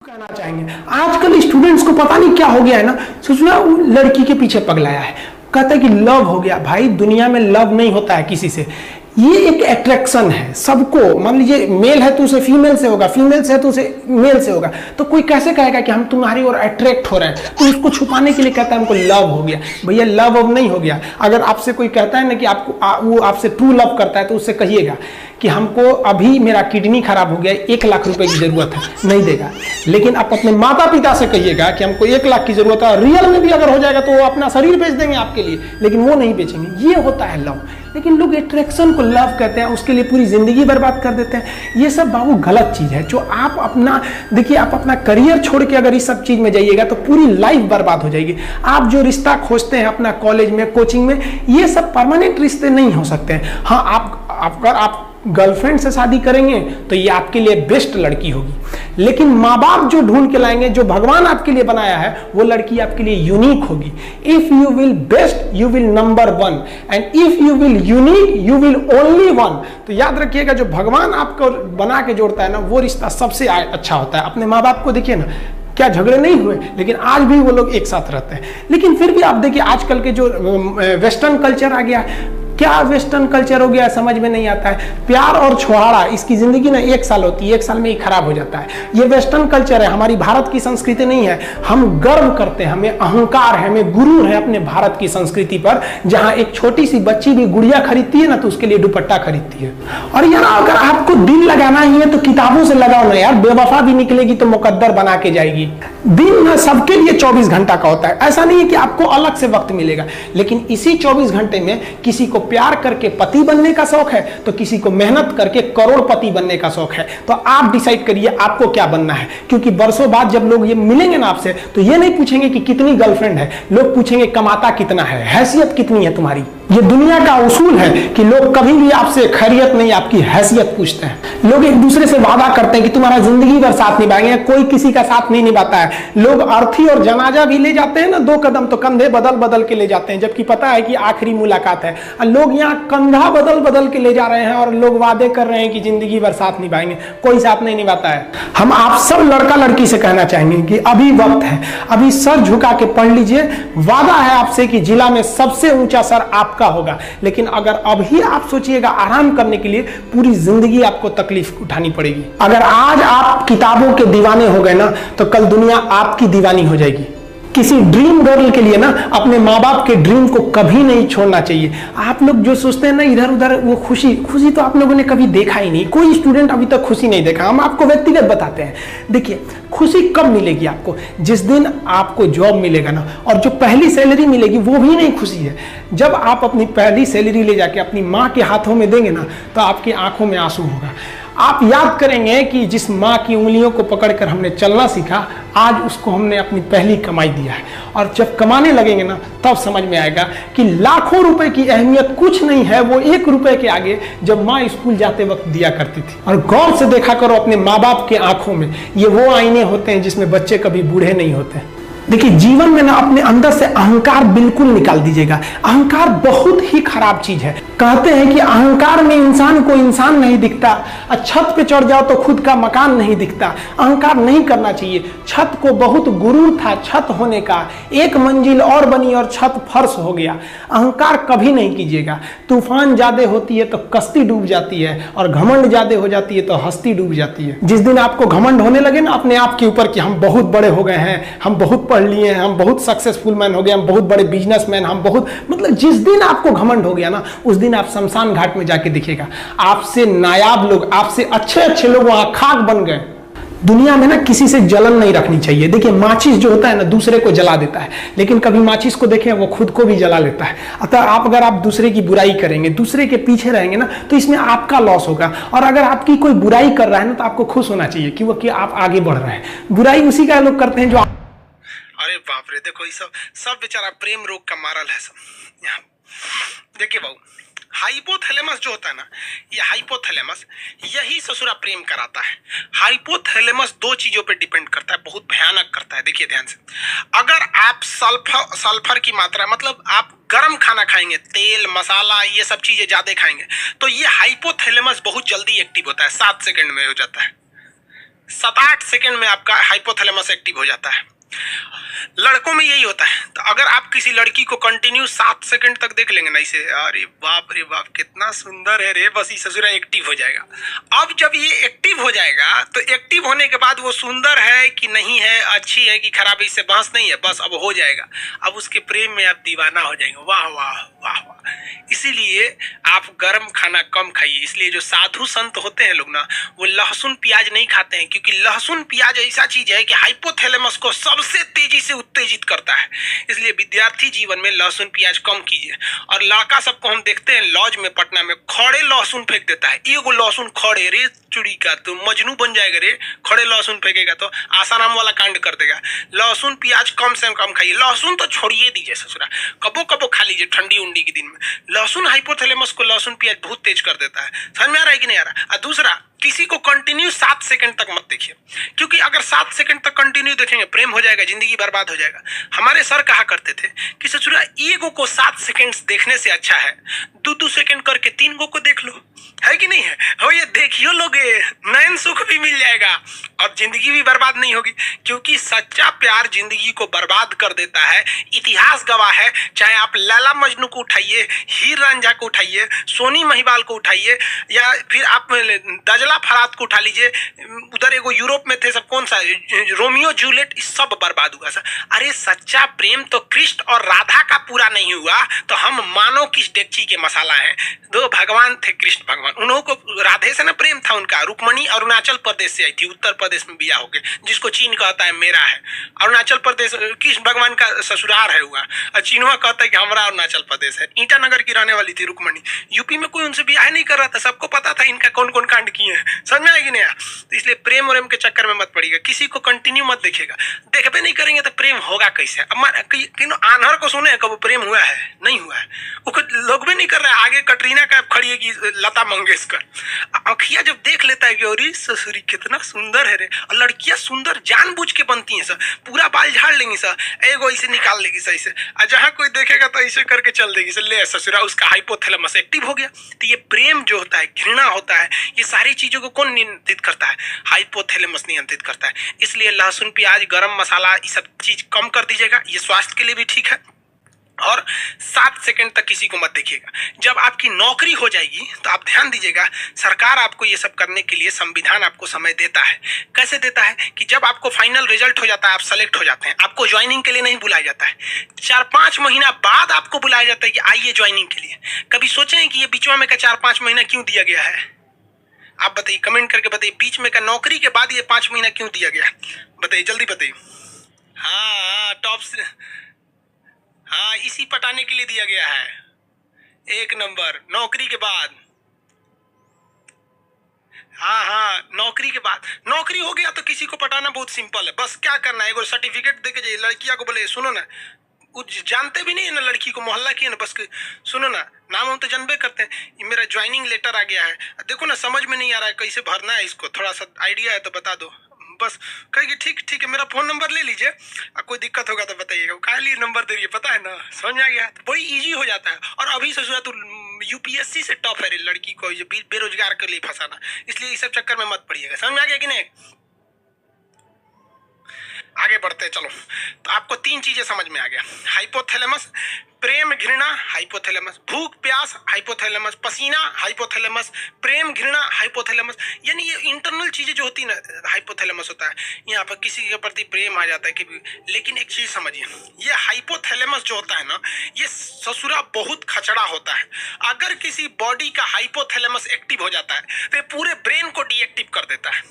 कहना चाहेंगे आजकल स्टूडेंट्स को पता नहीं क्या हो गया है ना, सोचना लड़की के पीछे पगलाया है, कहता है कि लव हो गया। भाई दुनिया में लव नहीं होता है किसी से, ये एक अट्रैक्शन है सबको। मान लीजिए मेल है तो उसे फीमेल से होगा, फीमेल से है तो उसे मेल से होगा। तो कोई कैसे कहेगा कि हम तुम्हारी ओर अट्रैक्ट हो रहे हैं, तो उसको छुपाने के लिए कहता है हमको लव हो गया। भैया लव अब नहीं हो गया। अगर आपसे कोई कहता है ना कि आपको वो आपसे ट्रू लव करता है, तो उससे कहिएगा कि हमको अभी मेरा किडनी खराब हो गया, 1 लाख रुपए की जरूरत है, नहीं देगा। लेकिन आप अपने माता पिता से कहिएगा कि हमको 1 लाख की जरूरत है, रियल में भी अगर हो जाएगा तो वो अपना शरीर बेच देंगे आपके लिए, लेकिन वो नहीं बेचेंगे। ये होता है लव। लेकिन लोग अट्रैक्शन को लव कहते हैं, उसके लिए पूरी जिंदगी बर्बाद कर देते हैं। ये सब बाबू गलत चीज है। जो आप अपना देखिए, आप अपना करियर छोड़ के अगर इस सब चीज में जाइएगा तो पूरी लाइफ बर्बाद हो जाएगी। आप जो रिश्ता खोजते हैं अपना कॉलेज में, कोचिंग में, ये सब परमानेंट रिश्ते नहीं हो सकते हैं। हाँ, आप गर्लफ्रेंड से शादी करेंगे तो ये आपके लिए बेस्ट लड़की होगी, लेकिन माँ बाप जो ढूंढ के लाएंगे, जो भगवान आपके लिए बनाया है, वो लड़की आपके लिए यूनिक होगी। If you will best you will number 1, and if you will unique you will only 1। तो याद रखिएगा, जो भगवान आपको बना के जोड़ता है ना, वो रिश्ता सबसे अच्छा होता है। अपने माँ बाप को देखिए ना, क्या झगड़े नहीं हुए, लेकिन आज भी वो लोग एक साथ रहते हैं। लेकिन फिर भी आप देखिए आजकल के जो वेस्टर्न कल्चर आ गया, क्या वेस्टर्न कल्चर हो गया समझ में नहीं आता है। प्यार और छोहाड़ा, इसकी जिंदगी ना 1 साल होती है, 1 साल में ही खराब हो जाता है। ये वेस्टर्न कल्चर है, हमारी भारत की संस्कृति नहीं है। हम गर्व करते हैं, हमें अहंकार है, हमें गुरूर है अपने भारत की संस्कृति पर। जहां एक छोटी सी बच्ची भी गुड़िया खरीदती है ना, तो उसके लिए दुपट्टा खरीदती है। और यार अगर आपको दिल लगाना ही है तो किताबों से लगाओ ना यार, बेवफा भी निकलेगी तो मुकद्दर बना के जाएगी। दिन ना सबके लिए 24 घंटा का होता है। ऐसा नहीं है कि आपको अलग से वक्त मिलेगा, लेकिन इसी 24 घंटे में किसी को प्यार करके पति बनने का शौक है, तो किसी को मेहनत करके करोड़पति बनने का शौक है। तो आप डिसाइड करिए आपको क्या बनना है। क्योंकि बरसों बाद जब लोग ये मिलेंगे ना आपसे, तो ये नहीं पूछेंगे कि कितनी गर्लफ्रेंड है, लोग पूछेंगे कमाता कितना है, हैसियत कितनी है तुम्हारी। ये दुनिया का उसूल है कि लोग कभी भी आपसे खैरियत नहीं, आपकी हैसियत पूछते हैं। लोग एक दूसरे से वादा करते हैं कि तुम्हारा जिंदगी भर साथ निभाएंगे, कोई किसी का साथ नहीं निभाता है। लोग अर्थी और जनाजा भी ले जाते हैं ना 2 कदम, तो कंधे बदल बदल के ले जाते हैं, जबकि पता है कि आखिरी मुलाकात है। लोग यहाँ कंधा बदल बदल के ले जा रहे हैं और लोग वादे कर रहे हैं कि जिंदगी भर साथ निभाएंगे, कोई साथ नहीं निभाता है। हम आप सब लड़का लड़की से कहना चाहेंगे कि अभी वक्त है, अभी सर झुका के पढ़ लीजिए। वादा है आपसे कि जिला में सबसे ऊंचा सर आपका होगा। लेकिन अगर अभी आप सोचिएगा आराम करने के लिए, पूरी जिंदगी आपको तकलीफ उठानी पड़ेगी। अगर आज आप किताबों के दीवाने हो गए ना, तो कल दुनिया आपकी दीवानी हो जाएगी। किसी ड्रीम गर्ल के लिए ना अपने माँ बाप के ड्रीम को कभी नहीं छोड़ना चाहिए। आप लोग जो सोचते हैं ना इधर उधर, वो खुशी तो आप लोगों ने कभी देखा ही नहीं। कोई स्टूडेंट अभी तक खुशी नहीं देखा। हम आपको व्यक्तिगत बताते हैं। देखिए खुशी कब मिलेगी आपको, जिस दिन आपको जॉब मिलेगा ना, और जो पहली सैलरी मिलेगी वो भी नहीं खुशी है। जब आप अपनी पहली सैलरी ले जाके अपनी माँ के हाथों में देंगे ना, तो आपकी आंखों में आंसू होगा। आप याद करेंगे कि जिस माँ की उंगलियों को पकड़कर हमने चलना सीखा, आज उसको हमने अपनी पहली कमाई दिया है। और जब कमाने लगेंगे ना, तब समझ में आएगा कि लाखों रुपए की अहमियत कुछ नहीं है, वो 1 रुपए के आगे जब माँ स्कूल जाते वक्त दिया करती थी। और गौर से देखा करो अपने माँ बाप के आंखों में, ये वो आईने होते हैं जिसमें बच्चे कभी बूढ़े नहीं होते। देखिए जीवन में ना अपने अंदर से अहंकार बिल्कुल निकाल दीजिएगा। अहंकार बहुत ही खराब चीज है। कहते हैं कि अहंकार में इंसान को इंसान नहीं दिखता, छत पे चढ़ जाओ तो खुद का मकान नहीं दिखता। अहंकार नहीं करना चाहिए। छत को बहुत गुरूर था छत होने का, 1 मंजिल और बनी और छत फर्श हो गया। अहंकार कभी नहीं कीजिएगा। तूफान ज्यादा होती है तो कश्ती डूब जाती है, और घमंड ज्यादा हो जाती है तो हस्ती डूब जाती है। जिस दिन आपको घमंड होने लगे ना अपने आप के ऊपर कि हम बहुत बड़े हो गए हैं, हम बहुत पढ़ लिए हैं, हम बहुत सक्सेसफुल मैन हो गए, हम बहुत बड़े बिजनेसमैन, हम बहुत, मतलब जिस दिन आपको घमंड हो गया ना, उस दिन आप शमशान घाट में जाके देखिएगा आपसे नायाब लोग, आपसे अच्छे अच्छे लोग वहां खाक बन गए। दुनिया में ना किसी से जलन नहीं रखनी चाहिए। देखिए माचिस जो होता है ना दूसरे को जला देता है, लेकिन कभी माचिस को देखें वो खुद को भी जला लेता है। अतः अगर आप दूसरे की बुराई करेंगे, दूसरे के पीछे रहेंगे ना, तो इसमें आपका लॉस होगा। और अगर आपकी कोई बुराई कर रहा है ना, तो आपको खुश होना चाहिए कि वो कि आप आगे बढ़ रहे हैं। बुराई उसी का लोग करते हैं जो अरे बाप रे, देखो ये सब बेचारा प्रेम रोग का मारल है सब। यहाँ देखिए बाबू, हाइपोथैलेमस जो होता है ना, ये हाइपोथैलेमस यही ससुरा प्रेम कराता है। हाइपोथैलेमस 2 चीजों पे डिपेंड करता है, बहुत भयानक करता है। देखिए ध्यान से, अगर आप सल्फर की मात्रा, मतलब आप गर्म खाना खाएंगे, तेल मसाला ये सब चीजें ज्यादा खाएंगे, तो ये हाइपोथैलेमस बहुत जल्दी एक्टिव होता है, 7 सेकंड में हो जाता है। 7-8 सेकंड में आपका हाइपोथैलेमस एक्टिव हो जाता है। लड़कों में यही होता है। तो अगर आप किसी लड़की को कंटिन्यू 7 सेकंड तक देख लेंगे ना इसे, अरे बाप रे बाप कितना सुंदर है रे, बस ये ससुरा एक्टिव हो जाएगा। अब जब ये एक्टिव हो जाएगा तो एक्टिव होने के बाद वो सुंदर है कि नहीं है, अच्छी है कि खराब है, इससे बहस नहीं है, बस अब हो जाएगा। अब उसके प्रेम में आप दीवाना हो जाएंगे। वाह वाह वाह वाह। इसीलिए आप गर्म खाना कम खाइए। इसलिए जो साधु संत होते हैं लोग ना, वो लहसुन प्याज नहीं खाते हैं, क्योंकि लहसुन प्याज ऐसा चीज है कि हाइपोथैलेमस को सबसे तेजी से उत्तेजित करता है। इसलिए विद्यार्थी जीवन में लहसुन प्याज कम कीजिए। और लड़का सबको हम देखते हैं लॉज में पटना में खड़े लहसुन फेंक देता है। एगो लहसुन खड़े, रे चुड़ी का तो मजनू बन जाएगा रे, खड़े लहसुन फेंकेगा तो आसाराम वाला कांड कर देगा। लहसुन प्याज कम से कम खाइए। लहसुन तो छोड़िए दीजिए ससुरा, कबो कबो खा लीजिए ठंडी उंडी के दिन में। लहसुन हाइपोथैलेमस को लहसुन प्याज बहुत तेज कर देता है। समझ में आ रहा है कि नहीं आ रहा? और दूसरा, किसी को कंटिन्यू 7 सेकंड तक मत देखिए, क्योंकि अगर 7 सेकंड तक कंटिन्यू देखेंगे प्रेम हो जाएगा, जिंदगी बर्बाद हो जाएगा। हमारे सर कहा करते थे कि ससुरा ईगो को 7 सेकंड देखने से अच्छा है 2-2 सेकंड करके 3 गो को देख लो, है कि नहीं है? हो ये देखियो लोगे, नयन सुख भी मिल जाएगा और जिंदगी भी बर्बाद नहीं होगी। क्योंकि सच्चा प्यार जिंदगी को बर्बाद कर देता है। इतिहास गवाह है। चाहे आप लैला मजनू को उठाइए, हीर रांझा को उठाइए, सोनी महिवाल को उठाइए, या फिर आप दजला फरात को उठा लीजिए। उधर एगो यूरोप में थे सब, कौन सा रोमियो जूलियट, सब बर्बाद हुआ सर। अरे सच्चा प्रेम तो कृष्ण और राधा का पूरा नहीं हुआ तो हम मानो किस डेगची के मसाला हैं। दो भगवान थे, कृष्ण भगवान, उन्हों को राधे से ना प्रेम था उनका। रुक्मणी अरुणाचल प्रदेश से आई थी, उत्तर प्रदेश में बिया होके, जिसको चीन कहता है मेरा है। अरुणाचल प्रदेश कृष्ण भगवान का ससुराल है हुआ, और चीनवा कहता है कि हमारा अरुणाचल प्रदेश है। ईटानगर की रहने वाली थी रुक्मणी। यूपी में कोई उनसे बियाह नहीं कर रहा था, सबको पता था इनका कौन कौन कांड किए हैं। समझ में आएगी नहीं? तो इसलिए प्रेम और के चक्कर में मत पड़िएगा। किसी को कंटिन्यू मत देखिएगा। देखबे नहीं करेंगे तो प्रेम होगा कैसे? अब आन्हर को सुने कब प्रेम हुआ है? नहीं हुआ है। वो लोग भी नहीं कर रहा है। आगे कटरीना कैफ खड़ी है कि लता मंगेशकर। अखिया जब देख लेता है कि अरे ससुरी कितना सुंदर है रे, और लड़कियां सुंदर जानबूझ के बनती हैं सर, पूरा बाल झाड़ लेंगी सर, एगो ऐसे निकाल लेगी सर ऐसे, और जहां कोई देखेगा तो ऐसे करके चल देगी सर, ले ससुरा उसका हाइपोथैलेमस एक्टिव हो गया। तो ये प्रेम जो होता है, घृणा होता है, ये सारी चीजों को कौन नियंत्रित करता है? हाइपोथैलेमस नियंत्रित करता है। इसलिए लहसुन प्याज गरम मसाला ये सब चीज कम कर दीजिएगा, ये स्वास्थ्य के लिए भी ठीक है। और 7 सेकंड तक किसी को मत देखिएगा। जब आपकी नौकरी हो जाएगी तो आप ध्यान दीजिएगा, सरकार आपको ये सब करने के लिए, संविधान आपको समय देता है। कैसे देता है? कि जब आपको फाइनल रिजल्ट हो जाता है, आप सेलेक्ट हो जाते हैं, आपको ज्वाइनिंग के लिए नहीं बुलाया जाता है, 4-5 महीना बाद आपको बुलाया जाता है कि आइए ज्वाइनिंग के लिए। कभी सोचे हैं कि ये बीच में का 4-5 महीना क्यों दिया गया है? आप बताइए, कमेंट करके बताइए, बीच में का नौकरी के बाद ये 5 महीना क्यों दिया गया? बताइए, जल्दी बताइए। हाँ, टॉप से, हाँ, इसी पटाने के लिए दिया गया है। 1 नंबर नौकरी के बाद। हाँ हाँ, नौकरी के बाद। नौकरी हो गया तो किसी को पटाना बहुत सिंपल है। बस क्या करना है, एगो सर्टिफिकेट देके जाइए। लड़कियां को बोले सुनो ना, जानते भी नहीं है ना लड़की को, मोहल्ला की है ना, बस सुनो ना, नाम हम तो जानबे करते हैं, मेरा ज्वाइनिंग लेटर आ गया है, देखो ना समझ में नहीं आ रहा है कैसे भरना है इसको, थोड़ा सा आइडिया है तो बता दो। बस कहेगी ठीक ठीक है, मेरा फोन नंबर ले लीजिए, कोई दिक्कत होगा तो बताइएगा। काहे लिए नंबर दे रही है, पता है ना? समझ में आ गया? तो बड़ी इजी हो जाता है। और अभी ससुरा तो यूपीएससी से टॉप है लड़की को बेरोजगार के लिए फंसाना। इसलिए इस सब चक्कर में मत पड़िएगा। समझ में आ गया कि नहीं? आगे बढ़ते चलो। तो आपको 3 चीजें समझ में आ गया। हाइपोथैलेमस, प्रेम घृणा, हाइपोथैलेमस, भूख प्यास, हाइपोथैलेमस, पसीना, हाइपोथैलेमस, प्रेम घृणा, हाइपोथैलेमस। यानी ये इंटरनल चीजें जो होती है ना, हाइपोथैलेमस होता है। यहाँ पर किसी के प्रति प्रेम आ जाता है कि, लेकिन एक चीज समझिए, ये हाइपोथैलेमस जो होता है ना, ये ससुरा बहुत खचड़ा होता है। अगर किसी बॉडी का हाइपोथैलेमस एक्टिव हो जाता है तो पूरे ब्रेन को डीएक्टिव कर देता है,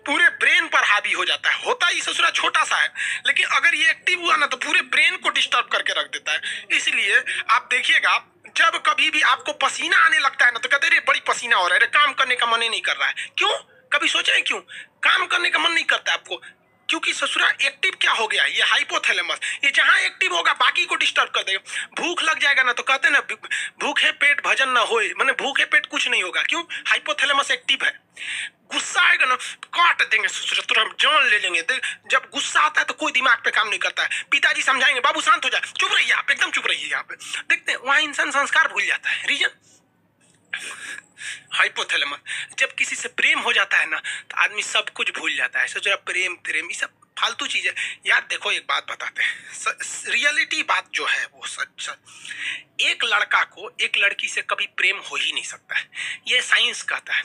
पूरे ब्रेन पर हावी हो जाता है। होता ही ससुरा छोटा सा है, लेकिन अगर ये एक्टिव हुआ ना तो पूरे ब्रेन को डिस्टर्ब करके रख देता है। इसलिए आप देखिएगा, जब कभी भी आपको पसीना आने लगता है ना तो कहते रे बड़ी पसीना हो रहा है, काम करने का मन ही नहीं कर रहा है। क्यों? कभी सोचे हैं क्यों काम करने का मन नहीं करता है आपको? क्योंकि ससुरा एक्टिव क्या हो गया, ये हाइपोथैलेमस, ये जहां एक्टिव होगा बाकी को डिस्टर्ब कर देगा। भूख लग जाएगा ना तो कहते हैं ना, भूखे पेट भजन ना होए, माने भूखे पेट कुछ नहीं होगा। क्यों? हाइपोथैलेमस एक्टिव है। गुस्सा आएगा ना काट देंगे ससुरा, तुरंत जान ले लेंगे। जब गुस्सा आता है तो कोई दिमाग पे काम नहीं करता है। पिताजी समझाएंगे बाबू शांत हो जाए, चुप रहिए आप, एकदम चुप रहिए। यहाँ पे देखते हैं वहां इंसान संस्कार भूल जाता है। Reason hypothalamus. जब किसी से प्रेम हो जाता है ना तो आदमी सब कुछ भूल जाता है। सोच रहा प्रेम प्रेम ये सब फालतू चीज है यार। देखो एक बात बताते हैं, रियलिटी बात जो है वो सच सच, एक लड़का को एक लड़की से कभी प्रेम हो ही नहीं सकता है, ये साइंस कहता है।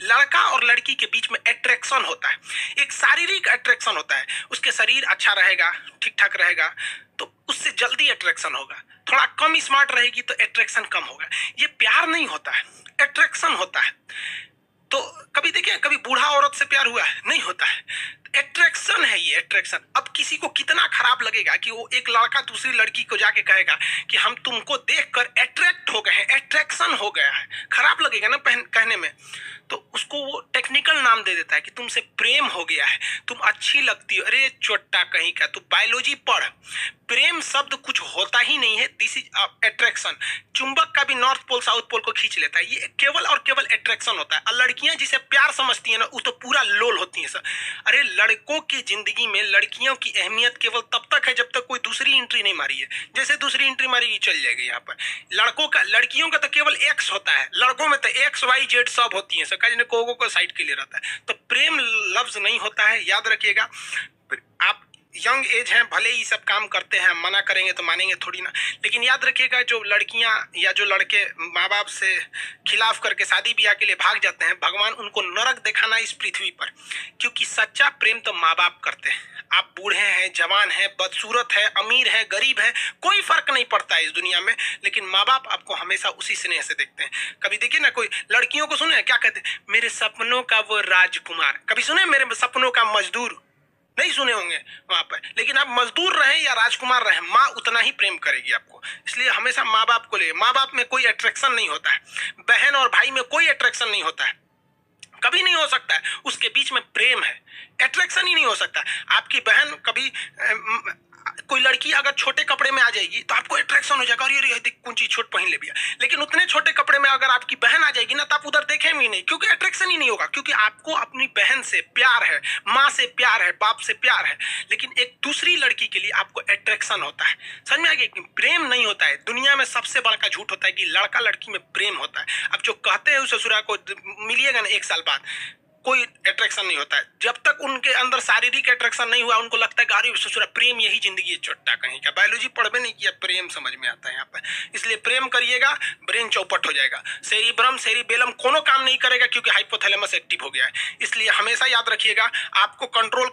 लड़का और लड़की के बीच में अट्रैक्शन होता है, एक शारीरिक अट्रैक्शन होता है। उसके शरीर अच्छा रहेगा, ठीक ठाक रहेगा तो उससे जल्दी अट्रैक्शन होगा। थोड़ा कम स्मार्ट रहेगी तो अट्रैक्शन कम होगा। ये प्यार नहीं होता है, अट्रैक्शन होता है। तो कभी देखिए, कभी बूढ़ा औरत से प्यार हुआ है? नहीं होता है। अट्रैक्शन है ये, अट्रैक्शन। अब किसी को कितना खराब लगेगा कि वो एक लड़का दूसरी लड़की को जाके कहेगा कि हम तुमको देखकर अट्रैक्ट हो गए हैं, अट्रैक्शन हो गया है। खराब लगेगा ना कहने में। तो उसको वो टेक्निकल नाम दे देता है कि तुमसे प्रेम हो गया है, तुम अच्छी लगती हो। अरे चोट्टा कहीं का, तू बायोलॉजी पढ़। प्रेम शब्द कुछ होता ही नहीं है, दिस इज अट्रैक्शन। चुंबक का भी नॉर्थ पोल साउथ पोल को खींच लेता है, ये केवल और केवल अट्रैक्शन होता है। और लड़कियां जिसे प्यार समझती है ना वो तो पूरा लोल होती है सर। अरे लड़कों की जिंदगी में लड़कियों की अहमियत केवल तब तक है जब तक कोई दूसरी एंट्री नहीं मारी है। जैसे दूसरी एंट्री मारेगी चल जाएगी यहाँ पर। लड़कियों का तो केवल एक्स होता है, लड़कों में तो एक्स वाई जेड सब होती है सर। को साइड के लिए रहता है। तो प्रेम लफ्ज नहीं होता है, याद रखिएगा। आप यंग एज हैं, भले ही सब काम करते हैं, मना करेंगे तो मानेंगे थोड़ी ना, लेकिन याद रखिएगा जो लड़कियां या जो लड़के माँ बाप से खिलाफ करके शादी ब्याह के लिए भाग जाते हैं, भगवान उनको नरक दिखाना इस पृथ्वी पर। क्योंकि सच्चा प्रेम तो माँ बाप करते हैं। आप बूढ़े हैं, जवान हैं, बदसूरत है, अमीर है, गरीब है, कोई फर्क नहीं पड़ता है इस दुनिया में, लेकिन माँ बाप आपको हमेशा उसी स्नेह से देखते हैं। कभी देखिए ना, कोई लड़कियों को सुने क्या कहते हैं, मेरे सपनों का वो राजकुमार। कभी सुने मेरे सपनों का मजदूर? नहीं सुने होंगे वहां पर। लेकिन आप मजदूर रहे या राजकुमार रहे, माँ उतना ही प्रेम करेगी आपको। इसलिए हमेशा माँ बाप को ले। माँ बाप में कोई अट्रैक्शन नहीं होता है, बहन और भाई में कोई अट्रैक्शन नहीं होता है, कभी नहीं हो सकता है। उसके बीच में प्रेम है, अट्रैक्शन ही नहीं हो सकता। आपकी बहन कभी कोई लड़की अगर छोटे कपड़े में आ जाएगी तो आपको अट्रैक्शन हो जाएगा, और ये देख कौन चीज छोट पहन ले भैया। लेकिन उतने छोटे कपड़े में अगर आपकी बहन आ जाएगी ना तो आप उधर देखेंगे ही नहीं, क्योंकि अट्रैक्शन ही नहीं होगा। क्योंकि आपको अपनी बहन से प्यार है, माँ से प्यार है, बाप से प्यार है। लेकिन एक दूसरी लड़की के लिए आपको अट्रैक्शन होता है। समझ में आ गया? प्रेम नहीं होता है। दुनिया में सबसे बड़ा झूठ होता है कि लड़का लड़की में प्रेम होता है। अब जो कहते हैं उस ससुरा को मिलिएगा ना 1 साल बाद, कोई अट्रैक्शन नहीं होता है। जब तक उनके अंदर शारीरिक अट्रैक्शन नहीं हुआ, उनको लगता है गाड़ी ससुरा प्रेम यही जिंदगी है। चोट्टा कहीं का, बायोलॉजी पढ़वे नहीं किया, प्रेम समझ में आता है यहाँ पर। इसलिए प्रेम करिएगा, ब्रेन चौपट हो जाएगा। सेरिब्रम सेरिबेलम कोनो काम नहीं करेगा, क्योंकि हाइपोथैलेमस एक्टिव हो गया है। इसलिए हमेशा याद रखिएगा, आपको कंट्रोल